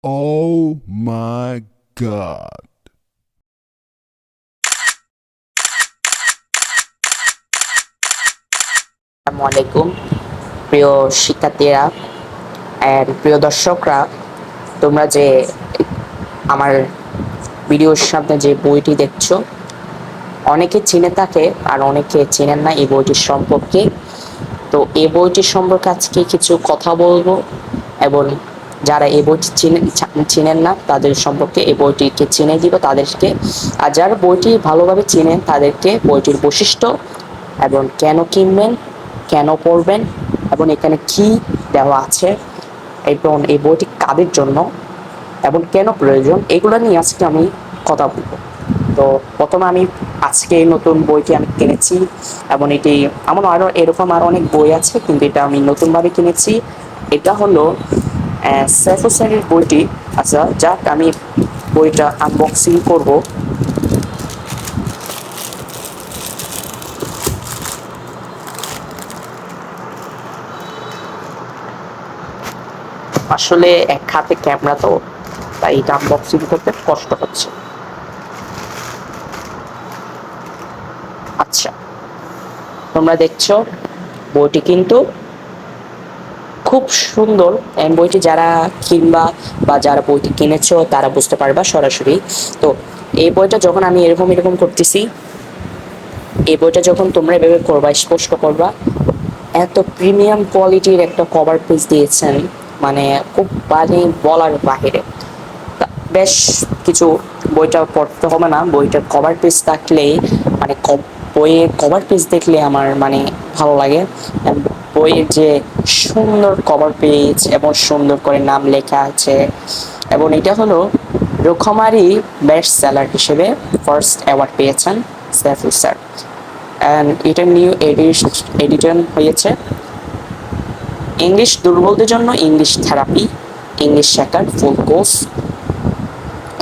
Oh my God. আসসালামু আলাইকুম প্রিয় শিক্ষার্থীরা এন্ড প্রিয় দর্শকরা, তোমরা যে আমার ভিডিওর সামনে যে বইটি দেখছো, অনেকে চিনে থাকে আর অনেকে চেনেন না এই বইটির সম্পর্কে। তো এই বইটির সম্পর্কে আজকে কিছু কথা বলবো, এবং যারা এই বইটি চিনেন না তাদের সম্পর্কে এই বইটিকে চিনে দিব তাদেরকে, আর যারা বইটি ভালোভাবে চিনেন তাদেরকে বইটির বৈশিষ্ট্য এবং কেন কিনবেন, কেন পড়বেন, এবং এখানে কি দেওয়া আছে, এবং এই বইটি কাদের জন্য এবং কেন প্রয়োজন, এগুলো নিয়ে আজকে আমি কথা বলবো। তো প্রথমে আমি আজকে এই নতুন বইটি আমি কিনেছি, এবং এটি এমন আরও এরকম আরও অনেক বই আছে, কিন্তু এটা আমি নতুনভাবে কিনেছি। এটা হলো সৈফ হোসেনের বইটি। আচ্ছা, যাক আমি বইটা আনবক্সিং করব। আসলে এক হাতে ক্যামেরা, তো তাই এটা আনবক্সিং করতে কষ্ট হচ্ছে। আচ্ছা, তোমরা দেখছো বইটি কিন্তু খুব সুন্দর। বইটি যারা কিনবা বা যারা বইটি কিনেছো তারা বুঝতে পারবা সরাসরি। তো এই বইটা যখন আমি এরকম এরকম করতেছি, এই বইটা যখন তোমরা এভাবে করবা, স্পষ্ট করবা, এত প্রিমিয়াম কোয়ালিটির একটা কভার পেজ দিয়েছেন, মানে খুব মানে বলার বাহিরে। বেশ কিছু, বইটা পড়তে হবে না, বইটার কভার পেজ থাকলেই মানে বইয়ের কভার পেজ দেখলে আমার মানে ভালো লাগে। বইয়ের যে সুন্দর কভার পেজ এবং সুন্দর করে নাম লেখা আছে, এবং এটা হলো রকমারি বেস্ট সেলার হিসেবে ফার্স্ট অ্যাওয়ার্ড পেয়েছেন সাইফুল স্যার। অ্যান্ড এটা নিউ এডিশন হয়েছে। ইংলিশ দুর্বলদের জন্য ইংলিশ থেরাপি, ইংলিশ শেখার ফুল কোর্স।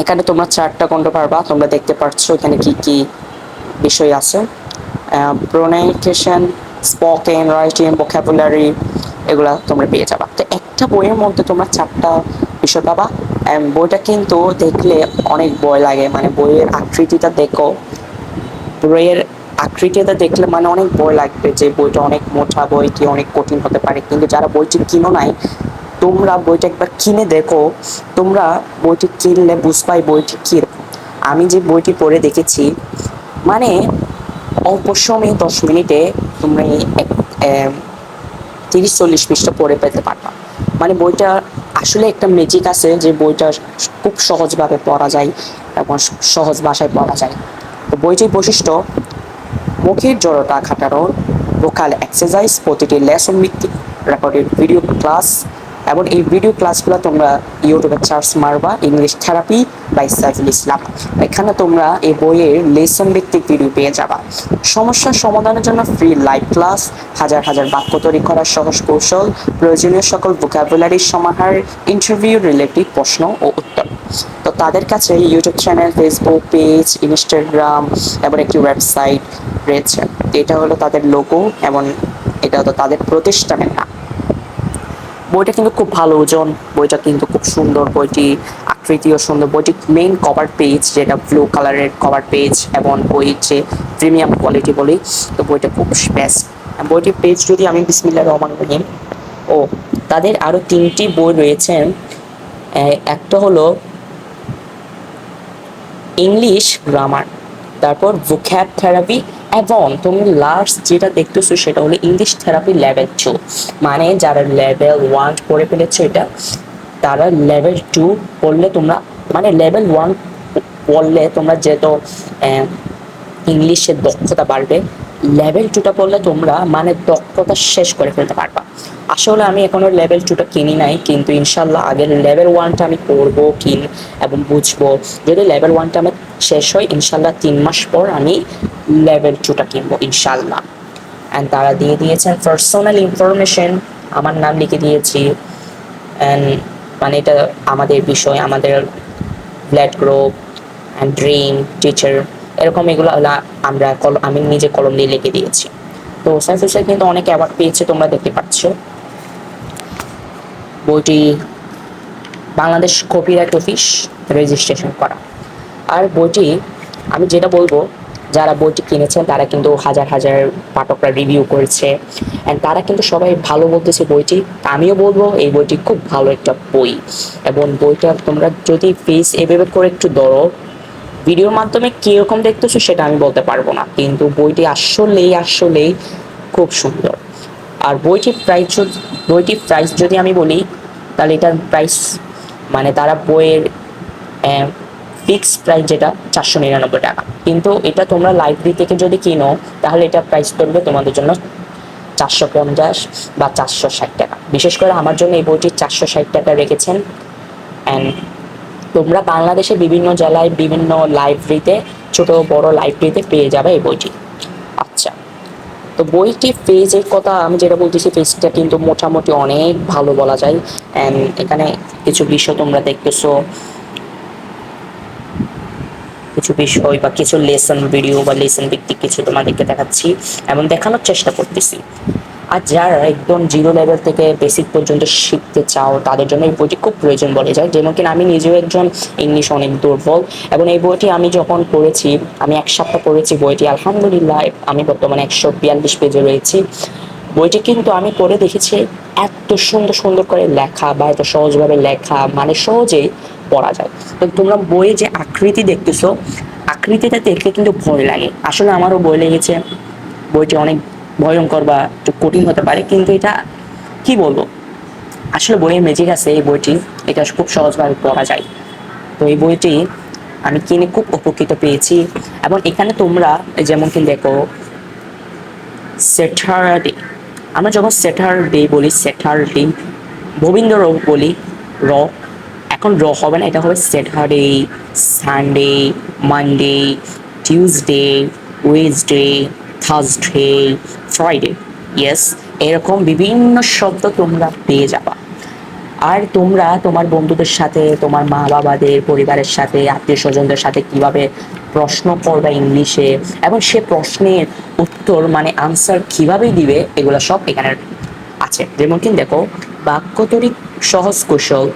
এখানে তোমরা চারটা করতে পারবা। তোমরা দেখতে পাচ্ছ এখানে কি কি বিষয় আছে: প্রোনাউন্সিয়েশন, স্পোকেন, রাইটিং, ভোকাবুলারি, এগুলা তোমরা পেয়ে যাবা। তো একটা বইয়ের মধ্যে তোমরা চারটা বিষয় পাবা। বইটা কিন্তু দেখলে অনেক ভয় লাগে, মানে বইয়ের আকৃতিটা দেখো, বইয়ের আকৃতিটা দেখলে মানে অনেক ভয় লাগবে যে বইটা অনেক মোটা, বইটি অনেক কঠিন হতে পারে। কিন্তু যারা বইটি কিনো নাই, তোমরা বইটা একবার কিনে দেখো, তোমরা বইটি কিনলে বুঝবাই বইটি কিরকম। আমি যে বইটি পড়ে দেখেছি, মানে অল্প সময়ে 10 মিনিটে তুমি 30-40 পৃষ্ঠা পড়ে পেতে পারবা। মানে বইটা আসলে একটা ম্যাজিক আছে যে বইটা খুব সহজভাবে পড়া যায় এবং সহজ ভাষায় পড়া যায়। তো বইটির বৈশিষ্ট্য: মুখের জড়তা খাটানো, ভোকাল এক্সারসাইজ, প্রতিটি লেসন ভিত্তিক রেকর্ডেড ভিডিও ক্লাস। এবং এই ভিডিও ক্লাসগুলো তোমরা ইউটিউবে সার্চ মারবা English therapy by Saiful Islam, এখানে তোমরা এই বইয়ের লেসন ভিত্তিক ভিডিও পেয়ে যাবা। সমস্যার সমাধানের জন্য ফ্রি লাইভ ক্লাস, হাজার হাজার বাক্য তৈরি করার সহজ কৌশল, প্রয়োজনীয় সকল ভোকাবুলারির সমাহার, ইন্টারভিউ রিলেটিভ প্রশ্ন ও উত্তর। তো তাদের কাছে YouTube channel, Facebook page, Instagram এবং একটি ওয়েবসাইট রয়েছে। এটা হলো তাদের লোগো, এবং এটা তো তাদের প্রতিষ্ঠানের নাম। বইটা কিন্তু খুব ভালো ওজন, বইটা কিন্তু খুব সুন্দর, বইটি আকৃতিও সুন্দর। বইটি মেইন কভার পেজ যেটা ব্লু কালারের কভার পেজ, এবং বইয়ের যে প্রিমিয়াম কোয়ালিটি বলি, তো বইটা খুব বেস্ট। বইটির পেজ যদি আমি বিসমিল্লাহির রহমানির রহিম, ও তাদের আরও 3টি বই রয়েছেন। একটা হলো ইংলিশ গ্রামার, তারপর ভোক্যাব থেরাপি, এবং তুমি লাস্ট যেটা দেখতেছো সেটা হলো ইংলিশ থেরাপি লেভেল 2। মানে যারা লেভেল 1 পড়ে ফেলেছো এটা, তারা লেভেল 2 পড়লে তোমরা, মানে লেভেল 1 পড়লে তোমরা যেহেতু ইংলিশের দক্ষতা বাড়বে, লেভেল 2টা পড়লে তোমরা মানে দক্ষতা শেষ করে ফেলতে পারবা। আসলে আমি এখনো লেভেল 2টা কিনি নাই, কিন্তু ইনশাল্লাহ আগের লেভেল 1টা আমি করবো কিন এবং বুঝবো। যদি লেভেল 1টা আমার শেষ হয়, ইনশাল্লাহ 3 মাস পর আমি লেভেল 2টা কিনবো ইনশাল্লাহ। অ্যান্ড তারা দিয়ে দিয়েছেন পার্সোনাল ইনফরমেশন, আমার নাম লিখে দিয়েছি। অ্যান্ড মানে এটা আমাদের বিষয়, আমাদের blood group and dream teacher, এরকম এগুলো আমরা আমি নিজে কলম দিয়ে লিখে দিয়েছি। তো সাইফুল স্যার কিন্তু অনেক অ্যাওয়ার্ড পেয়েছে, তোমরা দেখতে পাচ্ছ। বইটি বাংলাদেশ কপিরাইট অফিস রেজিস্ট্রেশন করা। আর বইটি আমি যেটা বলবো, যারা বইটি কিনেছেন তারা কিন্তু হাজার হাজার পাঠকরা রিভিউ করেছে, অ্যান্ড তারা কিন্তু সবাই ভালো বলতেছে বইটি। আমিও বলবো এই বইটি খুব ভালো একটা বই, এবং বইটা তোমরা যদি ফেস এভাবে করে একটু ধরো, ভিডিওর মাধ্যমে কীরকম দেখতেছো সেটা আমি বলতে পারবো না, কিন্তু বইটি আসলেই খুব সুন্দর। আর বইটির প্রাইস যদি আমি বলি, তাহলে এটার প্রাইস মানে তারা বইয়ের ফিক্সড প্রাইস যেটা 499 টাকা, কিন্তু এটা তোমরা লাইব্রেরি থেকে যদি কিনো তাহলে এটা প্রাইস পড়বে তোমাদের জন্য 450 বা 460 টাকা। বিশেষ করে আমার জন্য এই বইটি 460 টাকা রেখেছেন। অ্যান্ড তোমরা বাংলাদেশের বিভিন্ন জেলায় বিভিন্ন লাইব্রেরিতে, ছোট বড় লাইব্রেরিতে পেয়ে যাবে এই বইটি। আচ্ছা, তো বইটি পেজের কথা আমি যেটা বলতেছি, পেজটা কিন্তু মোটামুটি অনেক ভালো বলা যায়। অ্যান্ড এখানে কিছু বিষয় তোমরা দেখতেছো, কিছু বিষয় বা কিছু লেসন ভিডিও বা লেসন ভিত্তিক কিছু তোমাদেরকে দেখাচ্ছি এবং দেখানোর চেষ্টা করতেছি। আর যারা একদম জিরো লেভেল থেকে বেসিক পর্যন্ত শিখতে চাও তাদের জন্য এই বইটি খুব প্রয়োজন বলে যায়। যেমন কিনা আমি নিজেও একজন ইংলিশ অনেক দুর্বল, এবং এই বইটি আমি যখন পড়েছি, আমি 1 সপ্তাহ পড়েছি বইটি, আলহামদুলিল্লাহ আমি বর্তমানে 142 পেজে রয়েছি। বইটি কিন্তু আমি পড়ে দেখেছি এত সুন্দর করে লেখা বা এত সহজভাবে লেখা, মানে সহজেই পড়া যায়। তো তোমরা বইয়ে যে আকৃতি দেখতেছো, আকৃতিটা দেখলে কিন্তু ভয় লাগে। আসলে আমারও ভয় লেগেছে, বইটি অনেক ভয়ঙ্কর বা একটু কঠিন হতে পারে, কিন্তু এটা কি বলবো, আসলে বইয়ের ম্যাজিক আছে এই বইটি, এটা খুব সহজভাবে পড়া যায়। তো এই বইটি আমি কিনে খুব উপকৃত পেয়েছি। এবং এখানে তোমরা যেমন কি দেখো, স্যাটারডে, আমরা যখন স্যাটারডে বলি, স্যাটারডে গোবিন্দ র বলি, র, এখন র হবে না, এটা হবে Saturday, Sunday, Monday, Tuesday, Wednesday, Thursday, Friday, yes, এরকম বিভিন্ন শব্দ তোমরা পেয়ে যাবা। আর তোমরা তোমার বন্ধুদের সাথে, তোমার মা বাবাদের, পরিবারের সাথে, আত্মীয় স্বজনদের সাথে কিভাবে প্রশ্ন করবে ইংলিশে, এবং সে প্রশ্নের উত্তর মানে আনসার কিভাবে দিবে, এগুলো সব এখানে আছে। যেমন কি দেখো, বাক্যতরিক সহজ কৌশল,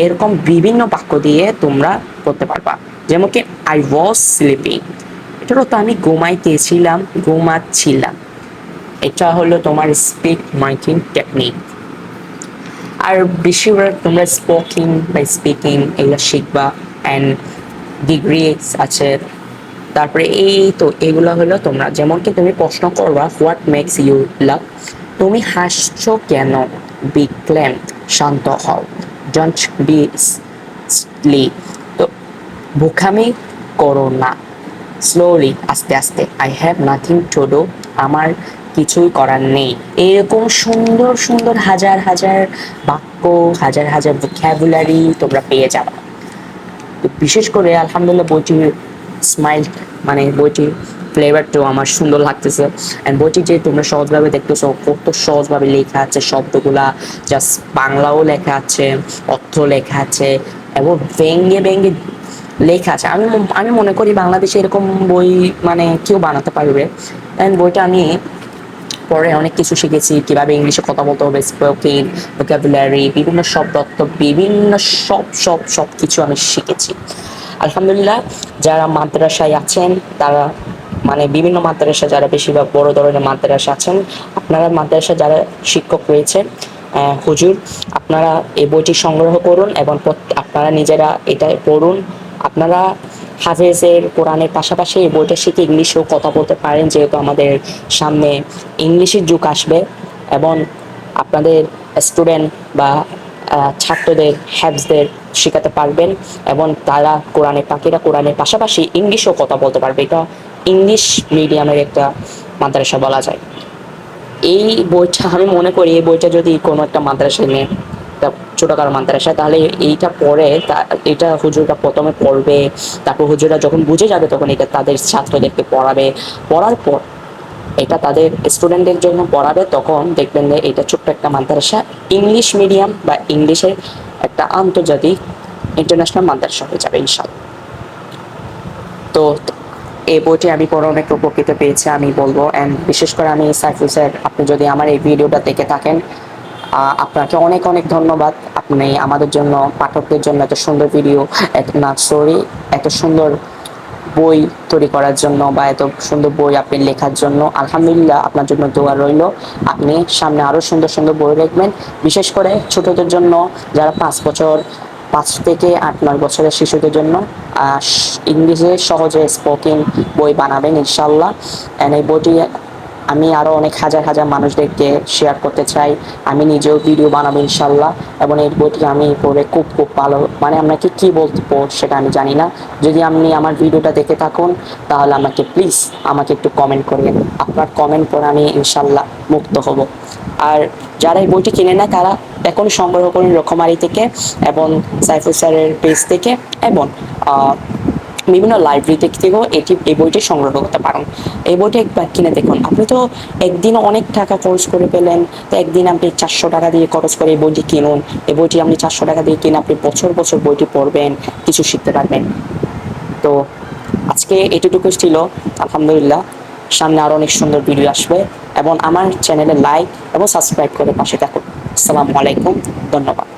এরকম বিভিন্ন বাক্য দিয়ে তোমরা করতে পারবা। যেমন কি আই ওয়াজ স্লিপিং, এটারও তো আমি ঘুমাচ্ছিলাম। এটা হলো তোমার স্পিক মাইকিং টেকনিক। আর বেশিরভাগ তোমরা স্পিকিং এগুলো শিখবা। অ্যান্ড ডিগ্রি আছে, তারপরে এই তো এগুলো হলো তোমরা, যেমন কি তুমি প্রশ্ন করবা হোয়াট মেক্স ইউ লাভ, তুমি হাসছো কেন, বি ক্লেম, শান্ত হও, ডোন্ট বি স্লি, তো বোকামি করো না, স্লোলি, আস্তে আস্তে, I have nothing to do, আমার কিছুই করার নেই। এরকম সুন্দর হাজার হাজার বাক্য, হাজার হাজার ভোক্যাবুলারি তোমরা পেয়ে যাবে। তো বিশেষ করে আলহামদুলিল্লাহ বইটির স্মাইল মানে বইটির ফ্লেভারটাও আমার সুন্দর লাগতেছে। অ্যান্ড বইটি যে তোমরা সহজভাবে দেখতেছো, কত সহজভাবে লেখা আছে শব্দগুলা, জাস্ট বাংলাও লেখা আছে, অর্থ লেখা আছে, এবং ব্যঙ্গে লেখা আছে। আমি মনে করি বাংলাদেশে এরকম বই মানে কেউ বানাতে পারবে। অ্যান্ড বইটা আমি পরে অনেক কিছু শিখেছি, কিভাবে ইংলিশে কথা বলতে হবে, স্পোকেন, ভোকাবুলারি, বিভিন্ন শব্দ অর্থ, বিভিন্ন সব কিছু আমি শিখেছি আলহামদুলিল্লাহ। যারা মাদ্রাসায় আছেন তারা, মানে বিভিন্ন মাদ্রাসা, যারা বেশিরভাগ বড় ধরনের মাদ্রাসা আছেন, আপনারা মাদ্রাসা যারা শিক্ষক রয়েছেন, হুজুর, আপনারা এই বইটি সংগ্রহ করুন এবং আপনারা নিজেরা এটা পড়ুন। আপনারা হাফেজের কোরআনের পাশাপাশি এই বইটা শিখে ইংলিশেও কথা বলতে পারেন, যেহেতু আমাদের সামনে ইংলিশের যুগ আসবে, এবং আপনাদের স্টুডেন্ট বা ছাত্রদের, হ্যাফজদের শেখাতে পারবেন, এবং তারা কোরআনের পাশাপাশি ইংলিশেও কথা বলতে পারবে। এটা ইংলিশ মিডিয়ামের একটা মাদ্রাসা বলা যায়। এই বইটা আমি মনে করি, এই বইটা যদি কোনো একটা মাদ্রাসায় নেয়, ছোটখাটো মাদ্রাসা, তাহলে এইটা পড়ে এটা হুজুররা প্রথমে পড়বে, তারপর হুজুররা যখন বুঝে যাবে তখন এটা তাদের ছাত্রদেরকে পড়াবে, পড়ার পর এটা তাদের স্টুডেন্টদের জন্য পড়াবে, তখন দেখবেন যে এটা ছোট্ট একটা মাদ্রাসা ইংলিশ মিডিয়াম বা ইংলিশের একটা আন্তর্জাতিক ইন্টারন্যাশনাল মাদ্রাসা হয়ে যাবে ইনশাআল্লাহ। তো এই বইটি আমি পড়ে অনেক উপকৃত পেয়েছি আমি বলবো। অ্যান্ড বিশেষ করে আমি সাইফুল স্যার, আপনি যদি আমার এই ভিডিওটা দেখে থাকেন, আপনাকে অনেক ধন্যবাদ। আপনি আমাদের জন্য, পাঠকদের জন্য এত সুন্দর ভিডিও, এত সুন্দর বই তৈরি করার জন্য বা এত সুন্দর বই আপনি লেখার জন্য আলহামদুলিল্লাহ, আপনার জন্য দোয়া রইল। আপনি সামনে আরও সুন্দর সুন্দর বই লিখবেন, বিশেষ করে ছোটদের জন্য, যারা 5 বছর, 5 থেকে 8-9 বছরের শিশুদের জন্য ইংলিশে সহজে স্পোকিং বই বানাবেন ইনশাল্লাহ। এই বইটি আমি আরও অনেক হাজার হাজার মানুষদেরকে শেয়ার করতে চাই। আমি নিজেও ভিডিও বানাবো ইনশাল্লাহ, এবং এই বইটি আমি পড়ে খুব খুব ভালো, মানে আপনাকে কী বলবো সেটা আমি জানি না। যদি আপনি আমার ভিডিওটা দেখে থাকুন, তাহলে আমাকে প্লিজ আমাকে একটু কমেন্ট করবেন। আপনার কমেন্ট পড়ে আমি ইনশাল্লাহ মুক্ত হব। আর যারা এই বইটি কিনে না, তারা এখনই সংগ্রহ করুন রকমারি থেকে, এবং সাইফুল স্যারের পেজ থেকে, এবং বিভিন্ন লাইব্রেরি থেকেও এই বইটি সংগ্রহ করতে পারেন। এই বইটি একবার কিনে দেখুন। আপনি তো একদিন অনেক টাকা খরচ করে পেলেন, তো একদিন আপনি 400 টাকা দিয়ে খরচ করে এই বইটি কিনুন। এই বইটি আপনি 400 টাকা দিয়ে কিনে আপনি বছর বছর বইটি পড়বেন, কিছু শিখতে পারবেন। তো আজকে এটুকুই ছিল। আলহামদুলিল্লাহ, সামনে আরও অনেক সুন্দর ভিডিও আসবে, এবং আমার চ্যানেলে লাইক এবং সাবস্ক্রাইব করে পাশে থাকুন। আসসালামু আলাইকুম, ধন্যবাদ।